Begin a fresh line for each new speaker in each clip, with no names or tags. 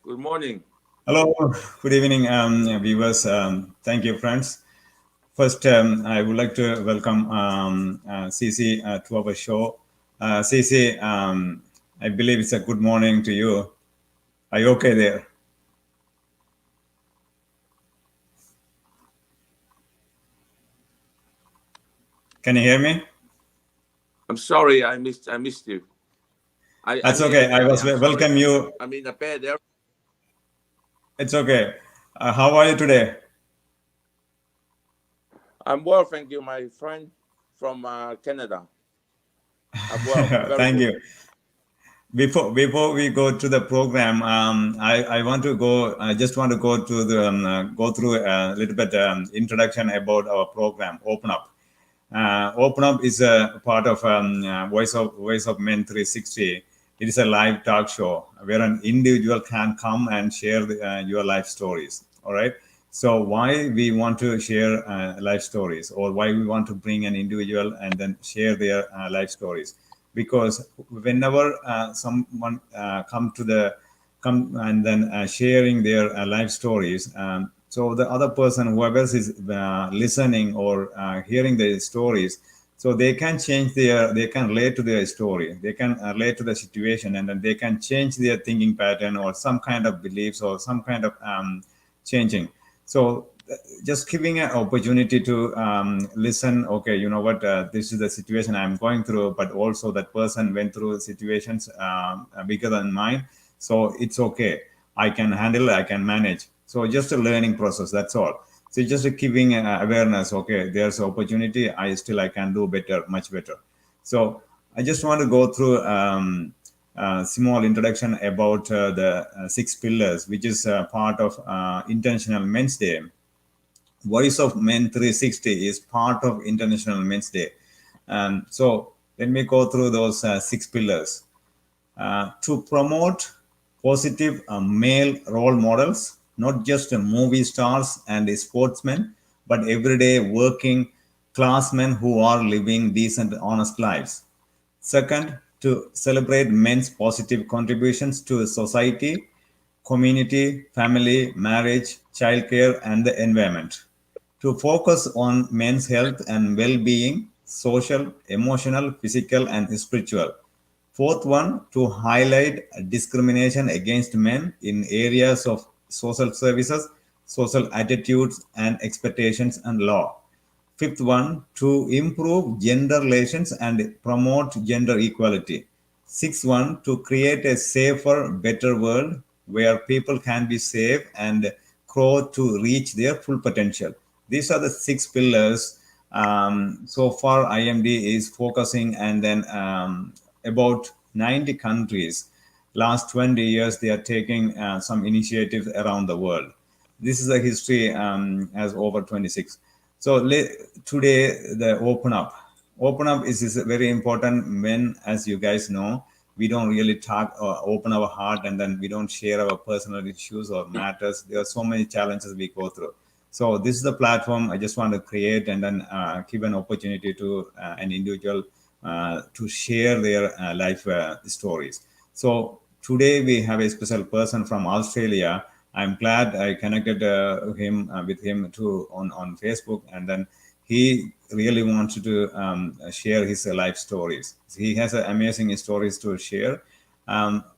Good morning.
Hello, good evening, viewers. Thank you, friends. First, I would like to welcome Siesi to our show. Siesi, I believe it's a good morning to you. Are you okay there? Can you hear me?
I'm sorry, I missed you. I'm
That's
in
okay. I was
I'm sorry.
welcome you.
I'm in a bed there.
It's okay. How are you today?
I'm well, thank you, my friend from Canada. I'm well, very
Thank
good.
you. Before we go to the program, I want to go. I just want to go to the go through a little bit introduction about our program. Open up. Open Up is a part of Voice of Men 360. It is a live talk show where an individual can come and share your life stories. All right. So why we want to share life stories, or why we want to bring an individual and then share their life stories? Because whenever someone come and then sharing their life stories, so the other person, whoever is listening or hearing the stories, so they can relate to their story, they can relate to the situation, and then they can change their thinking pattern or some kind of beliefs or some kind of changing. So just giving an opportunity to listen. Okay, you know what, this is the situation I'm going through, but also that person went through situations bigger than mine. So it's okay, I can handle, I can manage. So just a learning process, that's all. So just giving awareness. Okay, there's opportunity, I can do better, much better. So I just want to go through small introduction about the six pillars, which is part of International Men's Day. Voice of Men 360 is part of International Men's Day. So let me go through those six pillars. To promote positive male role models, not just movie stars and sportsmen, but everyday working classmen who are living decent, honest lives. Second, to celebrate men's positive contributions to society, community, family, marriage, childcare, and the environment. To focus on men's health and well being, social, emotional, physical, and spiritual. Fourth one, to highlight discrimination against men in areas of social services, social attitudes and expectations, and law. Fifth one, to improve gender relations and promote gender equality. Sixth one, to create a safer, better world where people can be safe and grow to reach their full potential. These are the six pillars. So far, IMD is focusing, and then about 90 countries. Last 20 years, they are taking some initiatives around the world. This is a history as over 26. So today, the open up is very important. When, as you guys know, we don't really talk or open our heart, and then we don't share our personal issues or matters. There are so many challenges we go through. So this is the platform I just want to create, and then give an opportunity to an individual to share their life stories. So today we have a special person from Australia. I'm glad I connected him with him too on Facebook, and then he really wanted to share his life stories. He has amazing stories to share.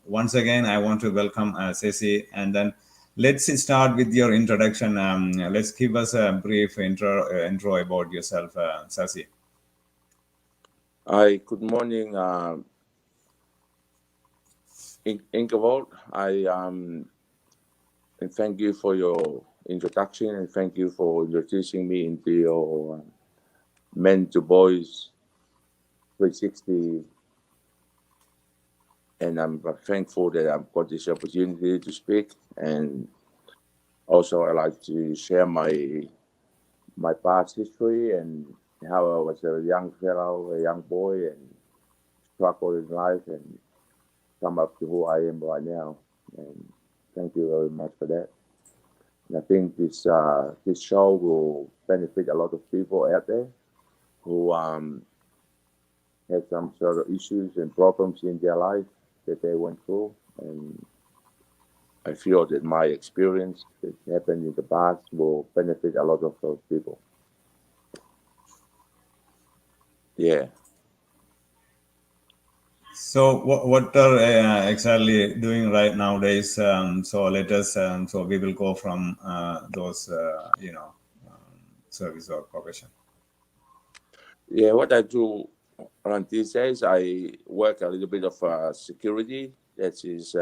Once again, I want to welcome Ceci, and then let's start with your introduction. Let's give us a brief intro about yourself, Ceci.
Hi, good morning, Ingevold. And thank you for your introduction, and thank you for introducing me into your Men to Boys 360. And I'm thankful that I've got this opportunity to speak. And also, I like to share my past history and how I was a young fellow, a young boy, and struggled in life and come up to who I am right now. And thank you very much for that. And I think this show will benefit a lot of people out there who have some sort of issues and problems in their life that they went through. And I feel that my experience that happened in the past will benefit a lot of those people. Yeah.
So what are exactly doing right nowadays? So let us. So we will go from those service or profession.
Yeah, what I do around these days, I work a little bit of security. That is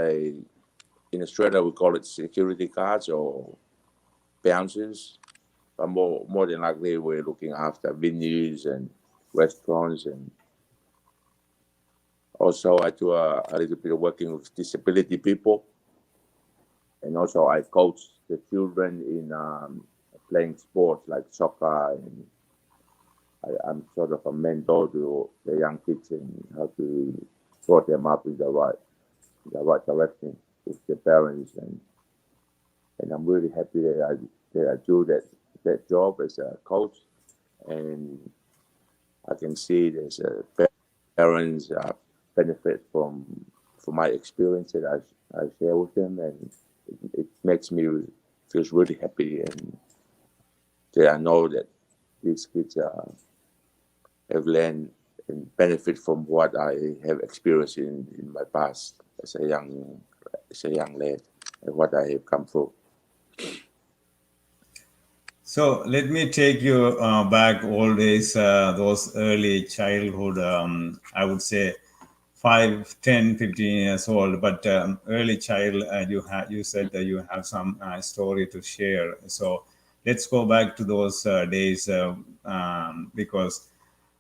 in Australia we call it security guards or bouncers. But more than likely, we're looking after venues and restaurants, and also I do a little bit of working with disability people, and also I coach the children in playing sports like soccer, and I'm sort of a mentor to the young kids and how to brought them up in the right direction with their parents, and I'm really happy that I do that job as a coach, and I can see there's parents benefit from my experience that I share with them, and it makes me feels really happy, and that I know that these kids have learned and benefit from what I have experienced in my past as a young lad and what I have come through.
So let me take you back old days, those early childhood. I would say 5, 10, 15 years old, but early child. You said that you have some story to share. So let's go back to those days because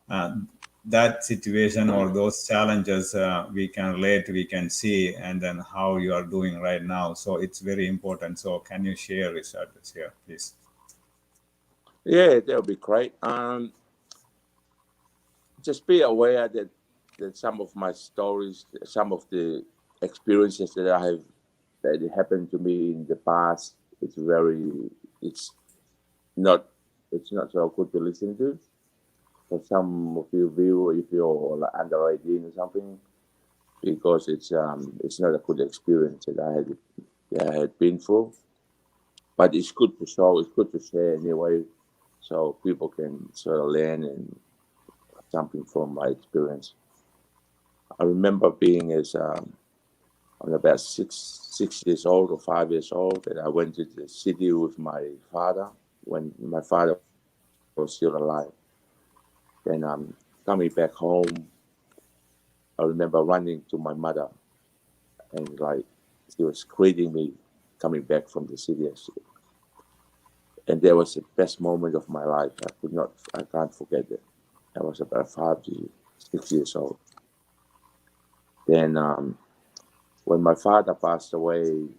uh, that situation or those challenges we can relate, we can see, and then how you are doing right now. So it's very important. So can you share Richard here, please?
Yeah, that would be great. Just be aware that some of my stories, some of the experiences that I have that happened to me in the past, it's not so good to listen to. For some of you view if you're like under 18 or something, because it's not a good experience that I had been through. But it's good to show, it's good to share anyway, so people can sort of learn and something from my experience. I remember being I'm about 6 years old or 5 years old, and I went to the city with my father when my father was still alive. Then I'm coming back home. I remember running to my mother, and like she was greeting me coming back from the city, and that was the best moment of my life. I can't forget it. I was about 5 to 6 years old. Then when my father passed away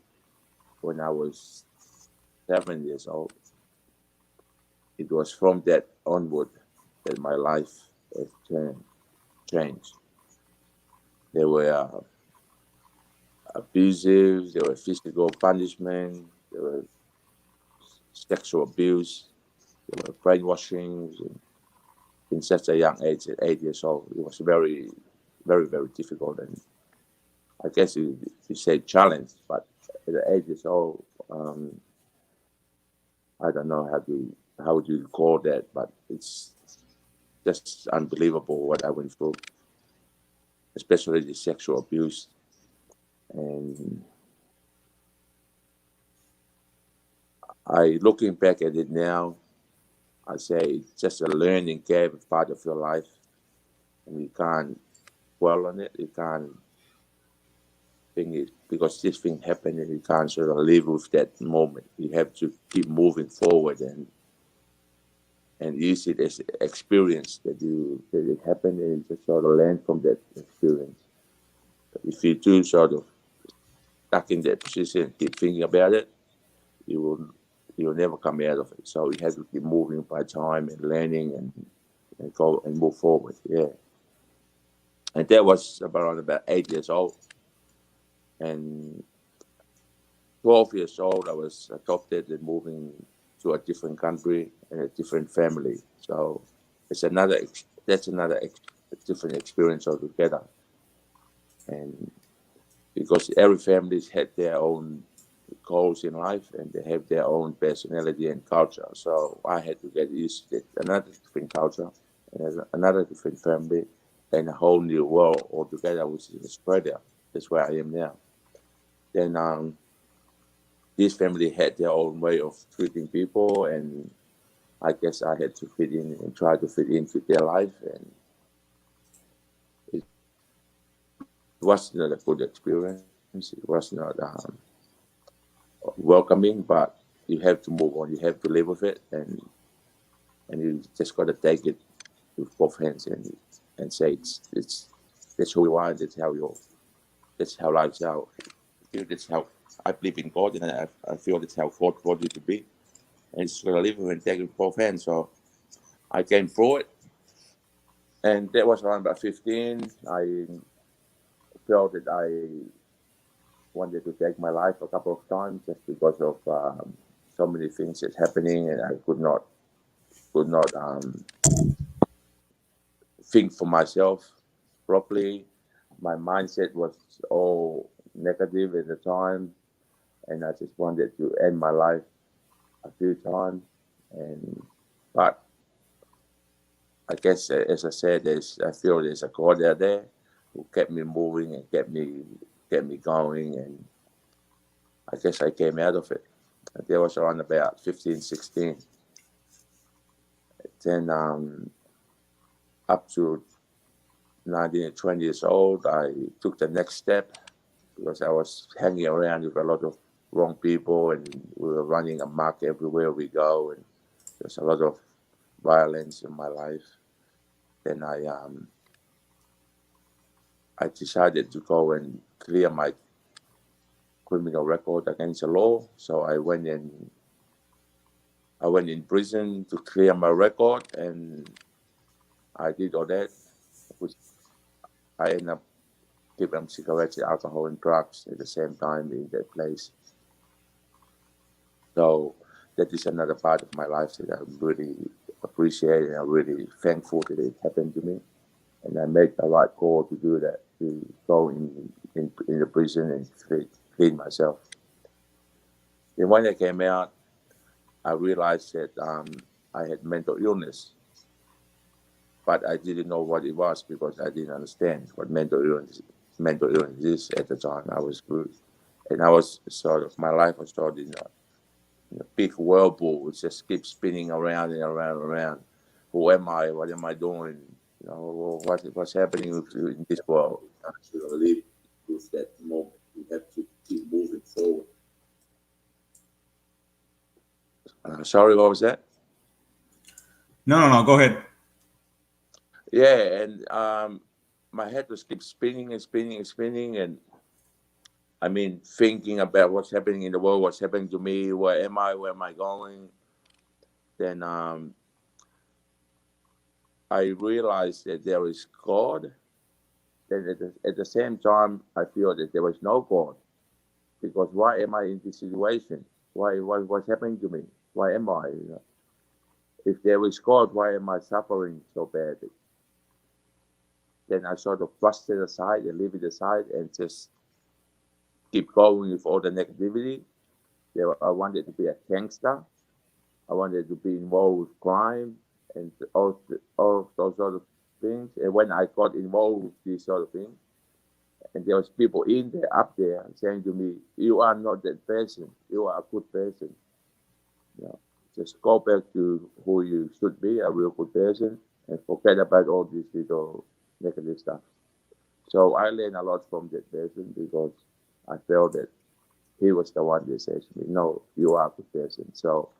when I was 7 years old, it was from that onward that my life has changed. There were abusive, there were physical punishment, there were sexual abuse, there were brainwashing in such a young age, at 8 years old. It was very, very, very difficult, and I guess you say challenge, but at 8 years old, I don't know how would you call that, but it's just unbelievable what I went through, especially the sexual abuse. And looking back at it now, I say it's just a learning gap, part of your life, and you can't dwell on it. You can't think it because this thing happened, and you can't sort of live with that moment. You have to keep moving forward and use it as experience that it happened, and just sort of learn from that experience. But if you do sort of stuck in that position and keep thinking about it, you'll never come out of it. So you have to keep moving by time and learning and go and move forward. Yeah. And that was about 8 years old. And 12 years old, I was adopted and moving to a different country and a different family. So that's another different experience altogether. And because every family had their own goals in life, and they have their own personality and culture. So I had to get used to another different culture, and another different family, and a whole new world altogether, which is Australia. That's where I am now. Then this family had their own way of treating people, and I guess I had to fit in and try to fit into their life, and it was not a good experience. It was not welcoming, but you have to move on. You have to live with it, and you just got to take it with both hands and say it's that's who you are. That's how life's out. That's how I believe in God, and I feel that's how God brought you to be, and it's got to live with it and take it with both hands. So I came through it, and that was around about 15. I felt that I wanted to take my life a couple of times just because of so many things that's happening, and I could not think for myself properly. My mindset was all negative at the time, and I just wanted to end my life a few times. But I guess, as I said, I feel there's a God out there who kept me moving and kept me going, and I guess I came out of it. There was around about 15, 16. Then up to 19 and 20 years old, I took the next step because I was hanging around with a lot of wrong people, and we were running amok everywhere we go, and there's a lot of violence in my life. Then I decided to go and clear my criminal record against the law. So I went in prison to clear my record, and I did all that, which I ended up giving cigarettes, alcohol, and drugs at the same time in that place. So that is another part of my life that I really appreciate, and I'm really thankful that it happened to me. And I made the right call to do that, to go in the prison and clean myself. Then when I came out, I realized that I had mental illness, but I didn't know what it was because I didn't understand what mental illness is at the time. I was good, and I was my life was sort of in a big whirlpool, which just keeps spinning around and around and around. Who am I? What am I doing? What's happening in this world? You live with that moment. You have to keep moving forward. Sorry, what was that?
No. Go ahead.
Yeah, and my head was keep spinning and spinning and spinning, and I mean thinking about what's happening in the world, what's happening to me, where am I going? Then I realized that there is God. Then at the same time, I feel that there was no God, because why am I in this situation? What's happening to me? Why am I? If there is God, why am I suffering so badly? Then I sort of thrust it aside and leave it aside and just keep going with all the negativity. I wanted to be a gangster. I wanted to be involved with crime and all those sort of things. And when I got involved with these sort of things, and there was people up there saying to me, "You are not that person. You are a good person. Just go back to who you should be, a real good person, and forget about all this little negative stuff." So I learned a lot from that person because I felt that he was the one that says to me, "No, you are a good person." So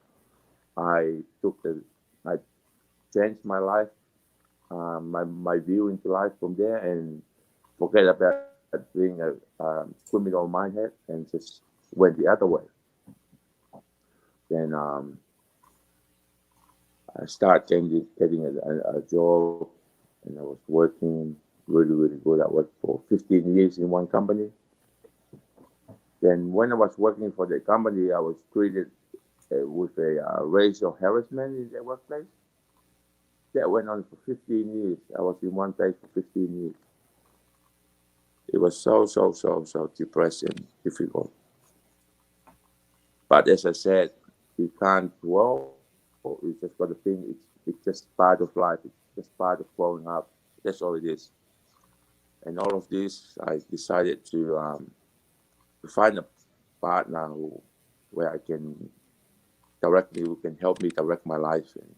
I changed my life, my view into life from there, and forget about being a criminal mindset and just went the other way. Then I started getting a job, and I was working really, really good. I worked for 15 years in one company. Then when I was working for the company, I was treated with a racial harassment in the workplace. That went on for 15 years. I was in one place for 15 years. It was so depressing, difficult. But as I said, you can't dwell. You just got to think it's just part of life. It's just part of growing up. That's all it is. And all of this, I decided to find a partner where I can who can help me direct my life and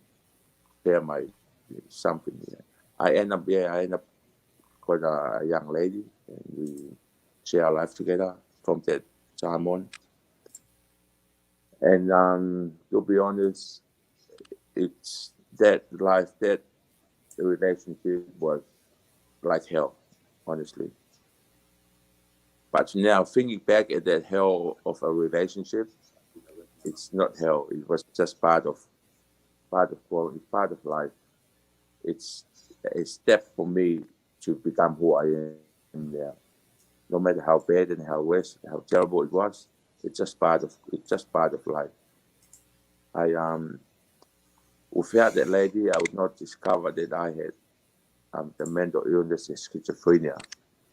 share my something. Yeah. I end up got a young lady, and we share our life together from that time on. And to be honest, it's that relationship was like hell, honestly. But now thinking back at that hell of a relationship, it's not hell. It was just growing, part of life. It's a step for me to become who I am now. No matter how bad and how worse, how terrible it was, it's just part of life. I without that lady, I would not discover that I had the mental illness is schizophrenia,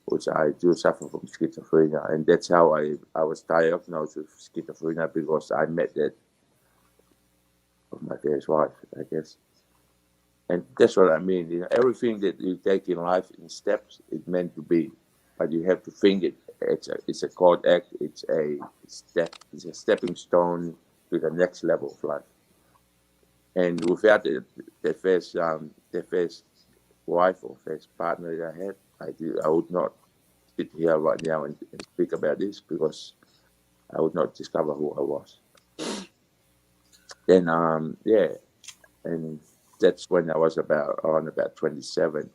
which I do suffer from schizophrenia, and that's how I was diagnosed with schizophrenia, because I met that of my first wife, I guess. And that's what I mean. You know, everything that you take in life in steps, it's meant to be, but you have to think it. It's a called act. It's a step. It's a stepping stone to the next level of life. And without the first wife or first partner that I had, I would not sit here right now and speak about this, because I would not discover who I was. Then yeah, and that's when I was around about 27.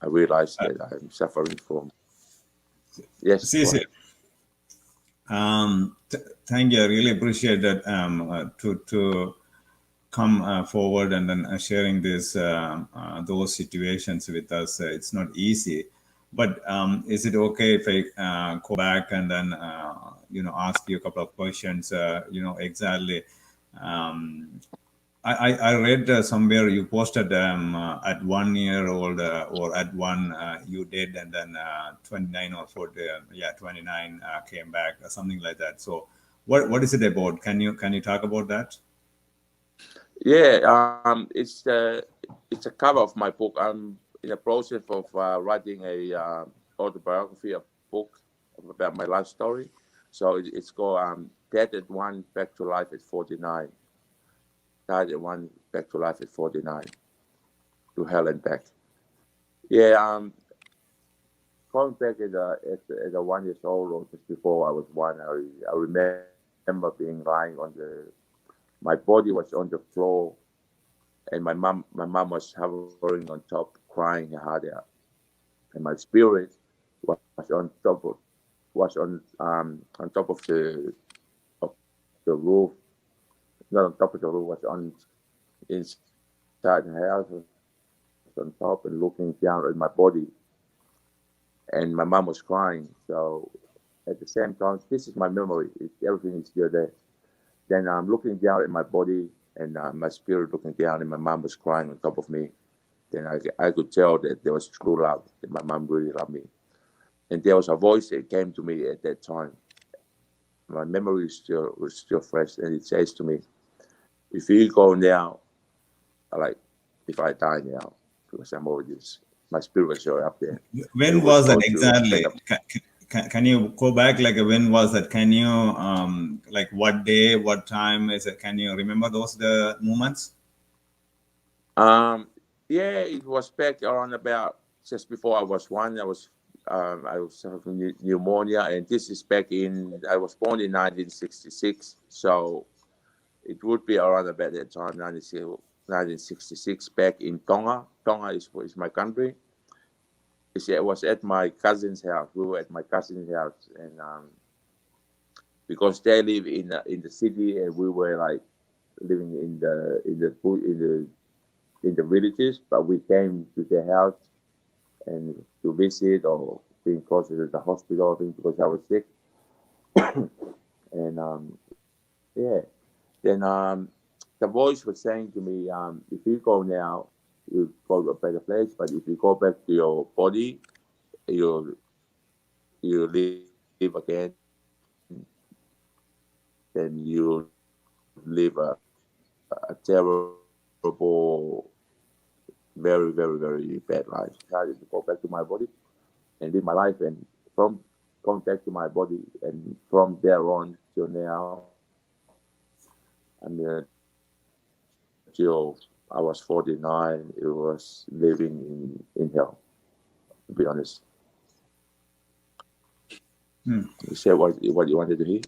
I realized that I'm suffering from. Yes.
Siesi, thank you. I really appreciate that to come forward and then sharing those situations with us. It's not easy, but is it okay if I go back and then ask you a couple of questions? Exactly. I read somewhere you posted at 1 year old or at one you did, and then 29 or 40, 29 came back, or something like that. So what is it about? Can you talk about that?
Yeah, it's a cover of my book. I'm in the process of writing a autobiography, a book about my life story. So it's called Dead at One, Back to Life at 49. Died at one, back to life at 49. To hell and back. Yeah, going back at a 1 year old, or just before I was one, I remember being lying my body was on the floor, and my mom was hovering on top, crying her heart out, and my spirit was on top of the roof, not on top of the roof, was on inside the house, was on top and looking down at my body, and my mom was crying. So at the same time, this is my memory. Everything is still there. Then I'm looking down at my body, and my spirit looking down, and my mom was crying on top of me. Then I could tell that there was true love, that my mom really loved me. And there was a voice that came to me at that time. My memory was still fresh, and it says to me, if you go now, like if I die now, because I'm already, my spirit was still up there.
When was that exactly? Can you go back? Like, when was that? Can you like what day, what time is it? Can you remember the moments?
Yeah, it was back around about just before I was one. I was suffering pneumonia, and this is back I was born in 1966, so it would be around about that time, 1966, back in Tonga. Tonga is my country. It was at my cousin's house. We were at my cousin's house, and because they live in the city, and we were like living in the villages, but we came to their house and to visit, or being closer to the hospital, I think, because I was sick. And yeah, then the voice was saying to me, if you go now, you go to a better place, but if you go back to your body, you live again, then you live a terrible, very, very, very bad life. I decided to go back to my body and live my life, and from going back to my body, and from there on till now, I mean, till I was 49, it was living in hell, to be honest. You said what you wanted to hear?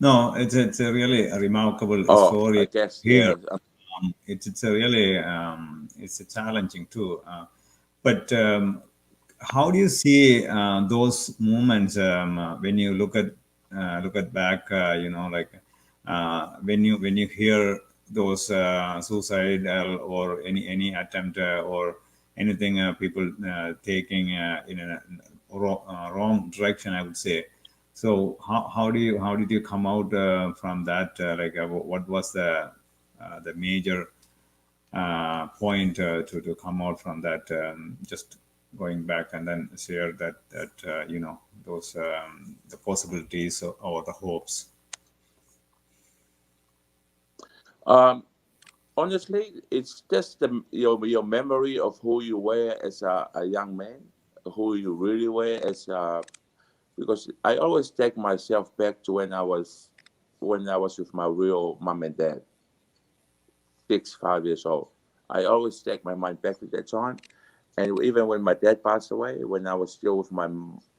No, it's a really a remarkable
Oh, I
story
guess,
here.
yeah.
It's a really it's a challenging too. But how do you see those moments when you look at back? Like when you hear those suicidal or any attempt or anything people taking in a wrong direction, I would say. So how did you come out from that? What was the major point to come out from that? Just going back and then share that those the possibilities or the hopes.
Um, Honestly, it's just your memory of who you were as a young man, who you really were as because I always take myself back to when I was with my real mom and dad, 5 years old. I always take my mind back to that time, and even when my dad passed away, when I was still with my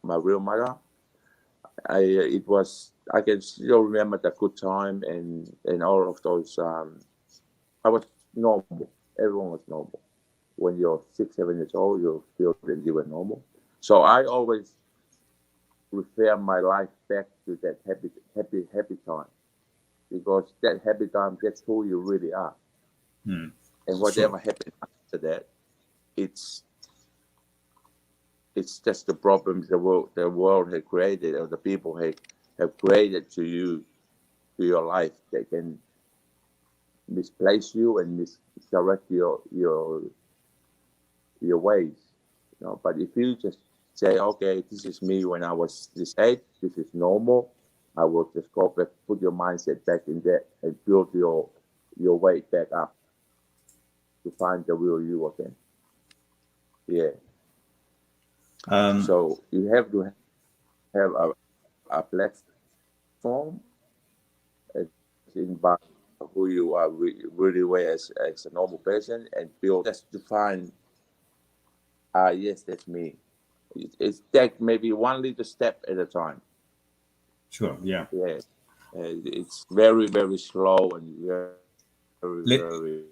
real mother, I can still remember the good time and all of those. I was normal. Everyone was normal. When you're 6, 7 years old, you feel that you were normal. So I always refer my life back to that happy time, because that happy time gets who you really are.
Hmm.
And
Sure.
whatever happened after that, it's it's just the problems the world had created, or the people have created to your life. They can misplace you and misdirect your ways. But if you just say, okay, this is me when I was this age, this is normal, I will just go back, put your mindset back in there and build your way back up to find the real you again. Yeah.
Um,
So you have to have a platform, as in by who you are really were as a normal person, and build just to find, yes, that's me. It's take maybe one little step at a time.
sure. Yeah.
Yeah. It's very, very slow and very,
Let,
very.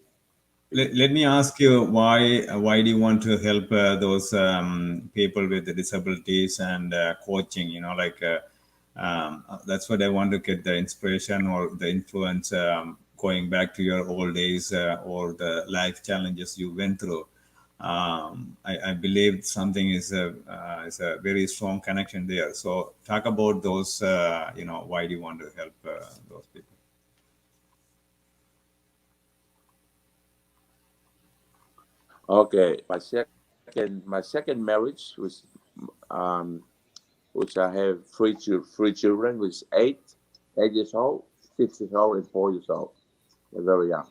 let me ask you why do you want to help those people with the disabilities and coaching, that's what I want to get the inspiration or the influence going back to your old days or the life challenges you went through. I believe something is a very strong connection there. So talk about those, why do you want to help those people?
Okay. My second marriage was, um, which I have three children, was 8 years old, 6 years old, and 4 years old. They're very young.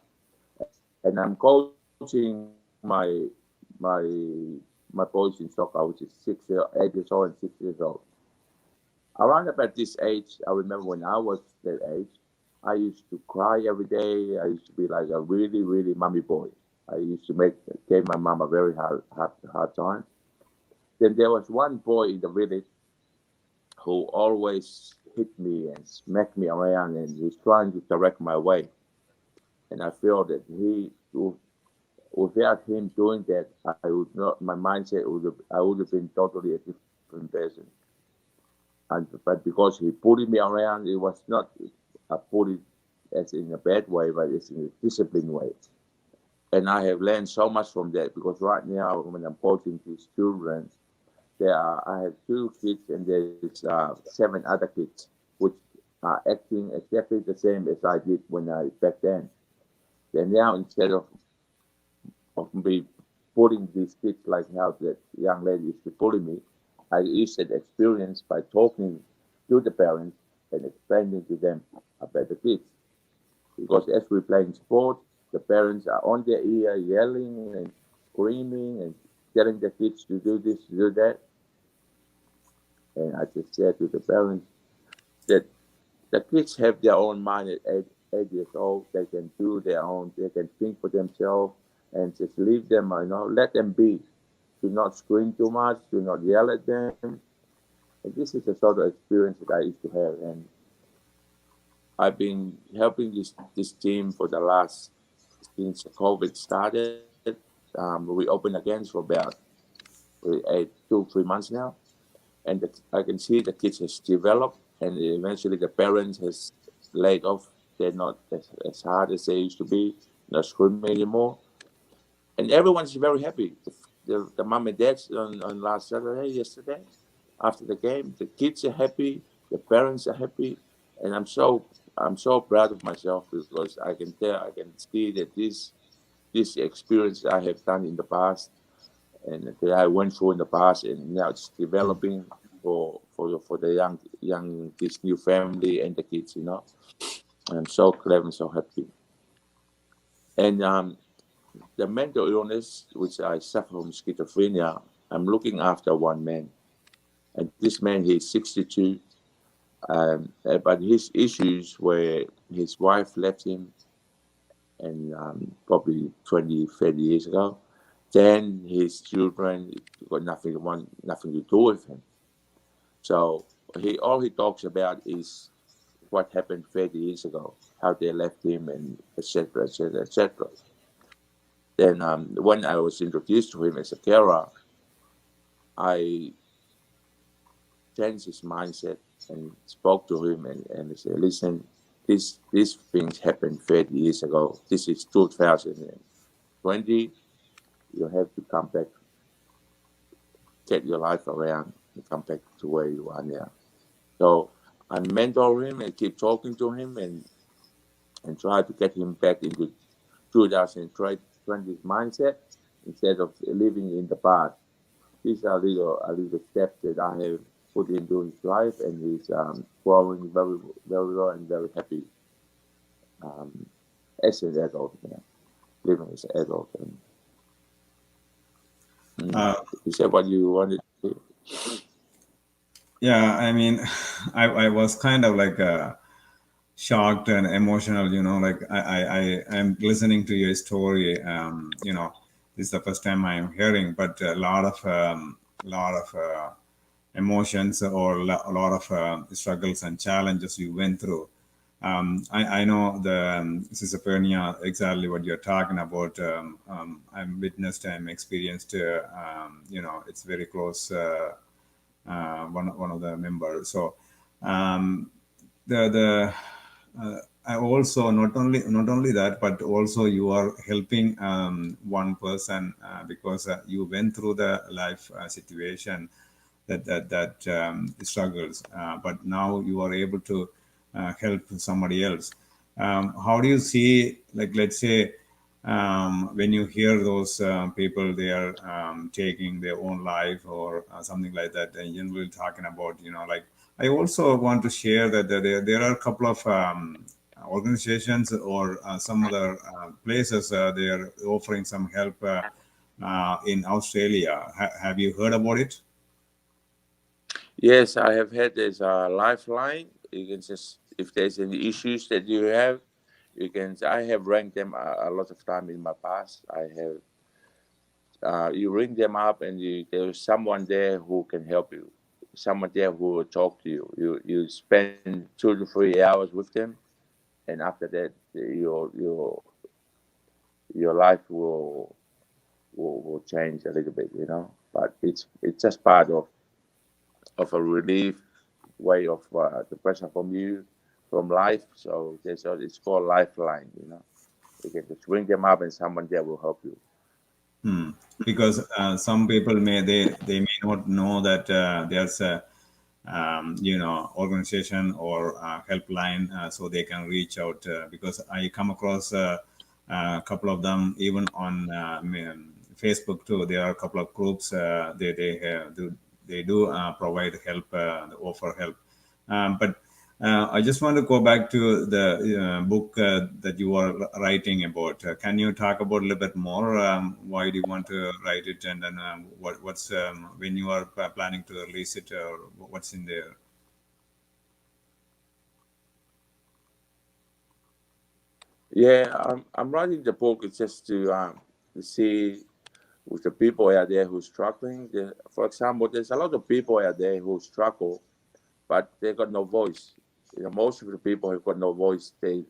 And I'm coaching my my boys in soccer, which is 8 years old and 6 years old. Around about this age, I remember when I was that age, I used to cry every day. I used to be like a really, really mommy boy. I used to gave my mom a very hard time. Then there was one boy in the village who always hit me and smacked me around, and he's trying to direct my way. And I feel that without him doing that, I would not. My mindset I would have been totally a different person. But because he bullied me around, it was not a bully as in a bad way, but it's in a disciplined way. And I have learned so much from that, because right now when I'm coaching these children, I have 2 kids, and there's 7 other kids which are acting exactly the same as I did when I back then. And now, instead of me bullying these kids like how that young lady used to bully me, I used that experience by talking to the parents and explaining to them about the kids. Because as we're playing sport, the parents are on their ear yelling and screaming and telling the kids to do this, to do that. And I just said to the parents that the kids have their own mind at 8 years old. They can do their own, they can think for themselves, and just leave them, let them be. Do not scream too much, do not yell at them. And this is the sort of experience that I used to have. And I've been helping this team for the last, since COVID started. We opened again for about 2-3 months now, and I can see the kids has developed, and eventually the parents has laid off. They're not as hard as they used to be, not screaming anymore, and everyone's very happy. The mom and dads on last Saturday, yesterday, after the game, the kids are happy, the parents are happy, and I'm so proud of myself because I can tell, I can see that this experience I have done in the past and that I went through in the past, and now it's developing for the young this new family and the kids. I'm so glad and so happy. And the mental illness, which I suffer from schizophrenia, I'm looking after one man, and this man, he's 62. But his issues were his wife left him, and probably 20-30 years ago. Then his children got nothing to do with him. So all he talks about is what happened 30 years ago, how they left him, and etc. etc. etc. Then when I was introduced to him as a carer, I changed his mindset and spoke to him and said, listen, these things happened 30 years ago. This is 2020. You have to come back, get your life around, and come back to where you are now. So I mentor him and keep talking to him and try to get him back into 2020's mindset instead of living in the past. These are little steps that I have put into his life, and he's growing very, very well and very happy as an adult, living as an adult. Is that what you wanted to do?
Yeah, I mean, I was kind of like shocked and emotional, like I'm listening to your story. This is the first time I am hearing, but a lot of emotions or a lot of struggles and challenges you went through. I know the schizophrenia, exactly what you're talking about. I'm witnessed, I'm experienced, it's very close, one of the members. So the I also not only that, but also you are helping one person because you went through the life situation that struggles, but now you are able to help somebody else. How do you see, like, let's say, when you hear those people, they are taking their own life or something like that, and generally talking about, like, I also want to share that there are a couple of organizations or some other places they are offering some help in Australia. Have you heard about it?
Yes, I have had this Lifeline. You can just, if there's any issues that you have, I have ranked them a lot of time in my past. I have, you ring them up and there's someone there who can help you. Someone there who will talk to you. You spend 2 to 3 hours with them, and after that, your life will change a little bit. But it's just part of a relief way of the pressure from life. So it's called Lifeline. You can just ring them up and someone there will help you.
Because some people they may not know that there's a organization or helpline, so they can reach out, because I come across a couple of them even on Facebook too. There are a couple of groups, they they do provide help, offer help. But I just want to go back to the book that you are writing about. Can you talk about a little bit more? Why do you want to write it, and then what's when you are planning to release it, or what's in there?
Yeah, I'm writing the book just to see with the people out there who's struggling. For example, there's a lot of people out there who struggle, but they got no voice. Most of the people have got no voice. They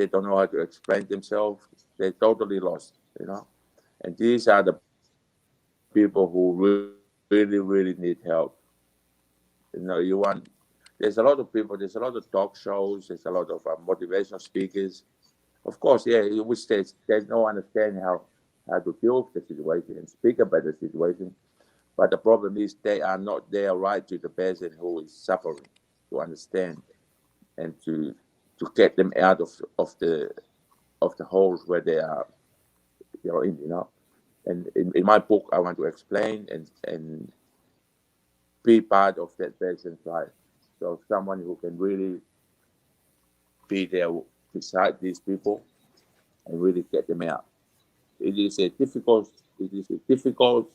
don't know how to explain themselves. They're totally lost. And these are the people who really, really need help. There's a lot of people. There's a lot of talk shows. There's a lot of motivational speakers. Of course, yeah, which they don't understand how to deal with the situation and speak about the situation. But the problem is they are not there right to the person who is suffering to understand and to get them out of the holes where they are in. And in my book I want to explain and be part of that person's life. So someone who can really be there beside these people and really get them out. It is a difficult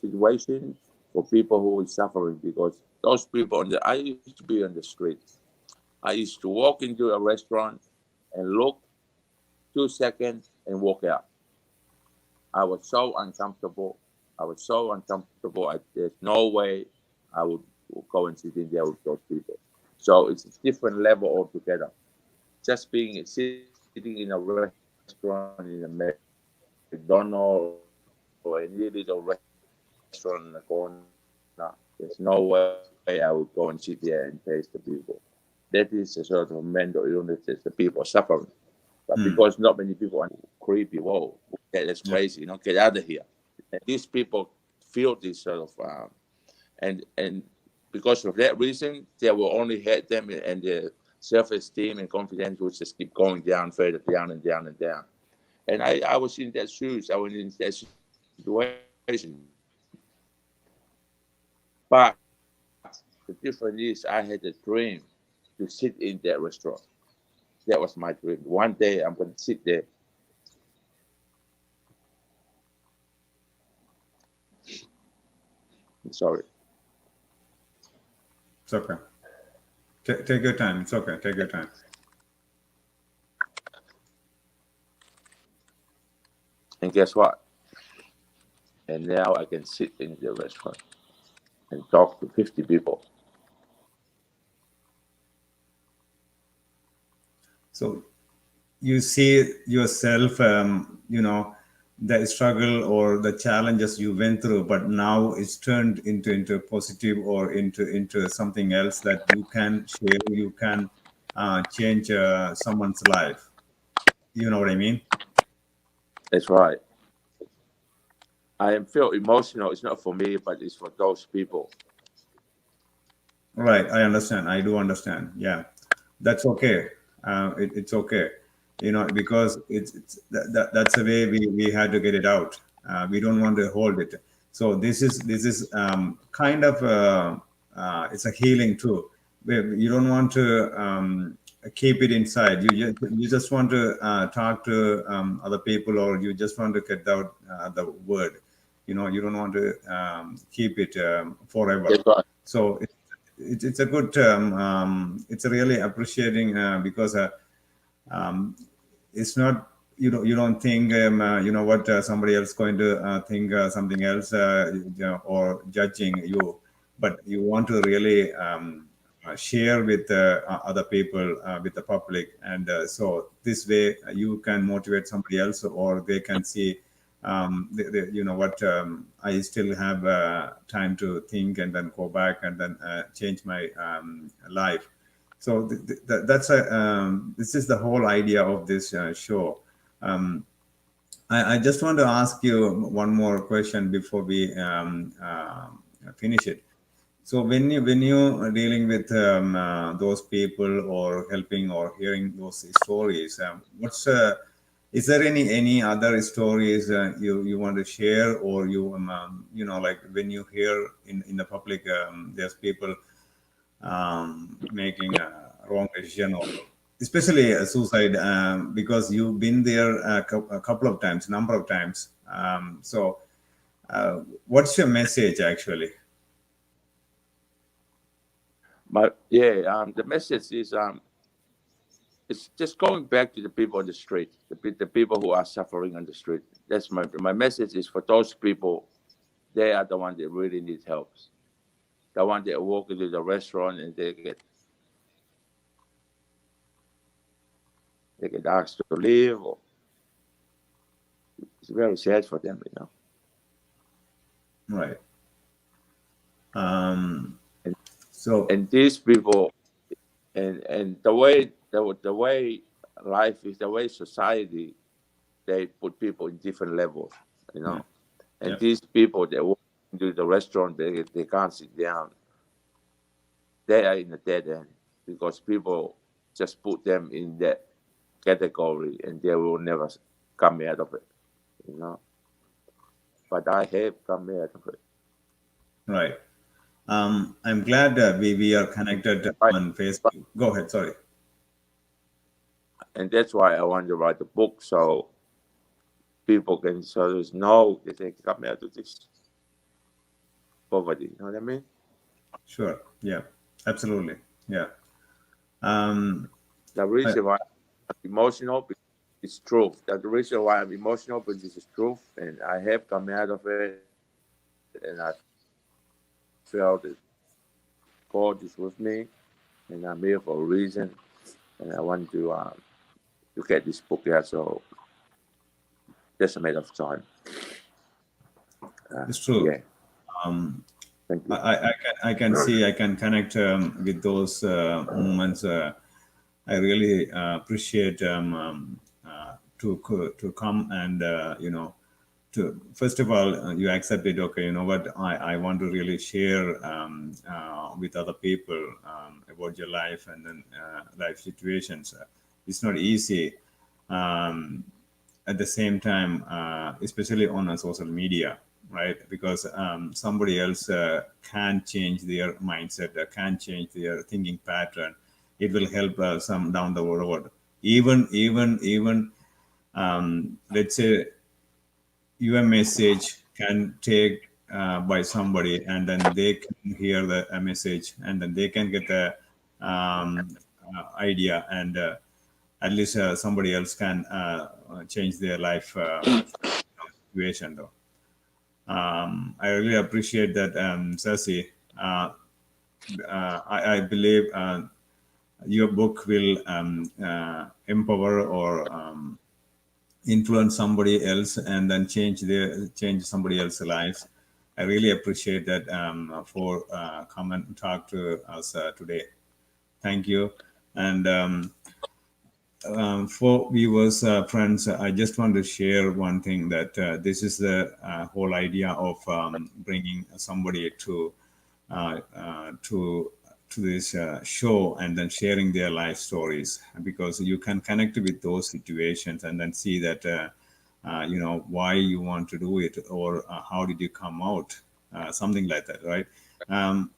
situation for people who are suffering because those people I used to be on the street. I used to walk into a restaurant and look 2 seconds and walk out. I was so uncomfortable. There's no way I would go and sit in there with those people. So it's a different level altogether. Just sitting in a restaurant, in a McDonald's or any little restaurant in the corner, there's no way I would go and sit there and face the people. That is a sort of mental illness that the people are suffering. But because not many people understand creepy, whoa, that's crazy, get out of here. And these people feel this sort of and because of that reason, they will only hurt them and their self-esteem and confidence will just keep going down, further down and down and down. And I was in that shoes. I was in that situation. But the difference is I had a dream to sit in that restaurant. That was my dream. One day I'm going to sit there. I'm sorry.
It's okay. Take your time. It's okay. Take your time.
And guess what? And now I can sit in the restaurant and talk to 50 people.
So you see yourself, the struggle or the challenges you went through, but now it's turned into positive or into something else that you can share, you can change someone's life. You know what I mean?
That's right. I am feel emotional. It's not for me, but it's for those people.
Right. I understand. I do understand. Yeah, that's okay. It's okay. Because that's the way we had to get it out. We don't want to hold it. So this is kind of it's a healing too. You don't want to keep it inside. You just want to talk to other people, or you just want to get out the word. You don't want to keep it forever.
That's right.
So it's a good it's really appreciating because it's not you don't think what somebody else going to think something else or judging you, but you want to really share with other people, with the public, and so this way you can motivate somebody else, or they can see what I still have time to think and then go back and then change my life. So that's this is the whole idea of this show. I just want to ask you one more question before we finish it. So when you are dealing with those people or helping or hearing those stories, what's Is there any other stories you want to share, or like when you hear in the public, there's people making a wrong decision, or especially suicide, because you've been there a couple of times, number of times. So, what's your message actually?
But yeah, the message is it's just going back to the people on the street, the people who are suffering on the street. That's my message is for those people. They are the ones that really need help. The one that walk into the restaurant and they get asked to leave. Or, it's very sad for them, you know.
Right.
And
So
and these people, and the way life is, the way society, they put people in different levels, you know. And
yeah,
these people that walk into the restaurant, they can't sit down. They are in a dead end because people just put them in that category and they will never come out of it, you know. But I have come out of it.
right. I'm glad we are connected
Right.
on Facebook. Go ahead. Sorry.
And that's why I want to write the book so people can sort of know that they can come out of this poverty. You know what I mean?
Sure. Yeah. Absolutely. Yeah.
The reason why I'm emotional because it's truth. That the reason why I'm emotional because this is truth, and I have come out of it, and I felt that God is with me, and I'm here for a reason, and I want to get this book out. So just a matter of time.
It's true.
Yeah. Thank you.
I can see, I can connect with those moments. I really appreciate to come and to first of all you accepted. Okay, you know what? I want to really share with other people about your life and then life situations. It's not easy. Um, at the same time, especially on a social media, right? Because somebody else can change their mindset, can change their thinking pattern. It will help some down the road. Even let's say your message can take by somebody, and then they can hear the a message, and then they can get the idea, and at least somebody else can change their life situation though. I really appreciate that, Sasi. I believe your book will empower or influence somebody else and then change somebody else's lives. I really appreciate that for come and talk to us today. Thank you. And for viewers, friends, I just want to share one thing that this is the whole idea of bringing somebody to this show and then sharing their life stories, because you can connect with those situations and then see that why you want to do it, or how did you come out, something like that, right?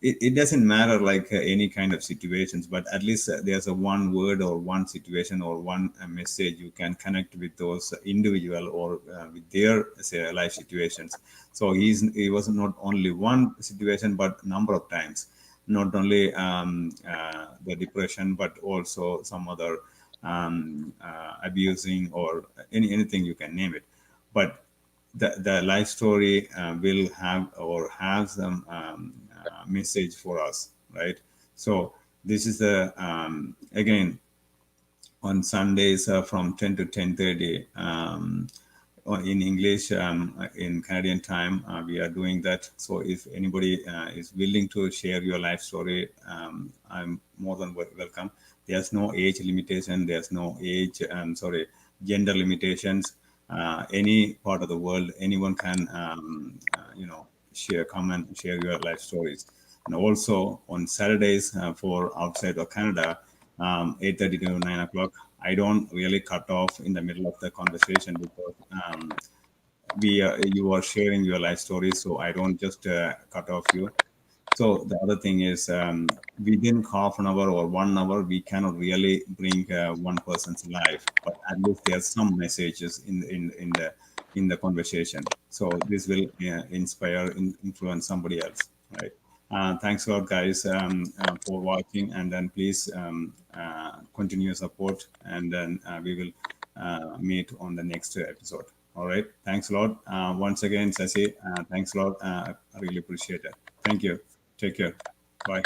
It doesn't matter like any kind of situations, but at least there's a one word or one situation or one message you can connect with those individual or with their say life situations. So he was not only one situation but number of times, not only the depression but also some other abusing or anything you can name it. But the life story will have or has some message for us, right? So this is the again on Sundays from 10 to 10:30 in English, in Canadian time. We are doing that. So if anybody is willing to share your life story, I'm more than welcome. There's no age limitation. There's no age, gender limitations. Any part of the world, anyone can, come and share your life stories. And also on Saturdays for outside of Canada, 8:30 to 9 o'clock, I don't really cut off in the middle of the conversation because you are sharing your life story, so I don't just cut off you. So the other thing is, within half an hour or 1 hour, we cannot really bring one person's life, but at least there's some messages in the conversation. So this will inspire, influence somebody else, right? Thanks a lot, guys, for watching, and then please continue support, and then we will meet on the next episode. All right. Thanks a lot. Once again, Siesi, thanks a lot. I really appreciate it. Thank you. Take care. Bye.